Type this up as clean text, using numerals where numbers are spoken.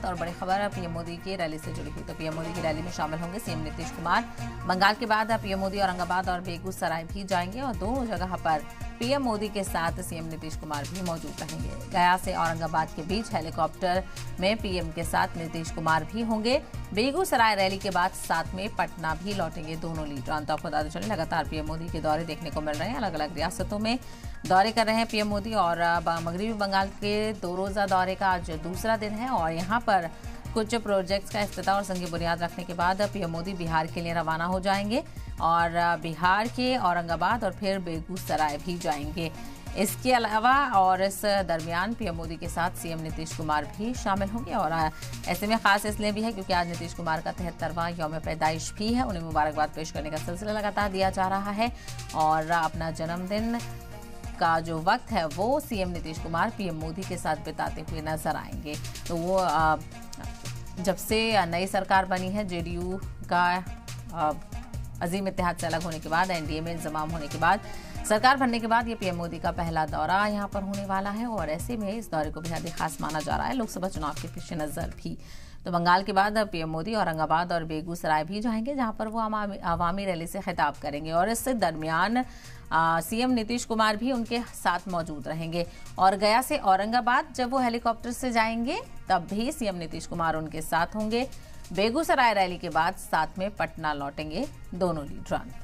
वक्त और बड़ी खबर पीएम मोदी की रैली से जुड़ी हुई। तो पीएम मोदी की रैली में शामिल होंगे सीएम नीतीश कुमार। बंगाल के बाद पीएम मोदी औरंगाबाद और बेगूसराय भी जाएंगे और दोनों जगह पर पीएम मोदी के साथ सीएम नीतीश कुमार भी मौजूद रहेंगे। गया से औरंगाबाद के बीच हेलीकॉप्टर में पीएम के साथ नीतीश कुमार भी होंगे। बेगूसराय रैली के बाद साथ में पटना भी लौटेंगे दोनों लीडर। तो आपको बताते चले, लगातार पीएम मोदी के दौरे देखने को मिल रहे हैं। अलग अलग रियासतों में दौरे कर रहे हैं पीएम मोदी और मगरबी बंगाल के 2 रोजा दौरे का आज दूसरा दिन है और यहाँ पर कुछ प्रोजेक्ट्स का इफ्तिताह और संगी बुनियाद रखने के बाद पीएम मोदी बिहार के लिए रवाना हो जाएंगे और बिहार के औरंगाबाद और फिर बेगूसराय भी जाएंगे। इसके अलावा और इस दरमियान पीएम मोदी के साथ सीएम नीतीश कुमार भी शामिल होंगे और ऐसे में खास इसलिए भी है क्योंकि आज नीतीश कुमार का 73वां यौम पैदाइश भी है। उन्हें मुबारकबाद पेश करने का सिलसिला लगातार दिया जा रहा है और अपना जन्मदिन का जो वक्त है वो सीएम नीतीश कुमार पीएम मोदी के साथ बिताते हुए नजर आएंगे। तो वो जब से नई सरकार बनी है, जेडीयू का अजीम इत्तेहाद से अलग होने के बाद, एनडीए में इंजमाम होने के बाद, सरकार बनने के बाद ये पीएम मोदी का पहला दौरा यहाँ पर होने वाला है और ऐसे में इस दौरे को बेहद खास माना जा रहा है लोकसभा चुनाव के पेश नजर भी। तो बंगाल के बाद पीएम मोदी औरंगाबाद और बेगूसराय भी जाएंगे जहां पर वो अवामी रैली से खिताब करेंगे और इस दरमियान सीएम नीतीश कुमार भी उनके साथ मौजूद रहेंगे। और गया से औरंगाबाद जब वो हेलीकॉप्टर से जाएंगे तब भी सीएम नीतीश कुमार उनके साथ होंगे। बेगूसराय रैली के बाद साथ में पटना लौटेंगे दोनों लीडर।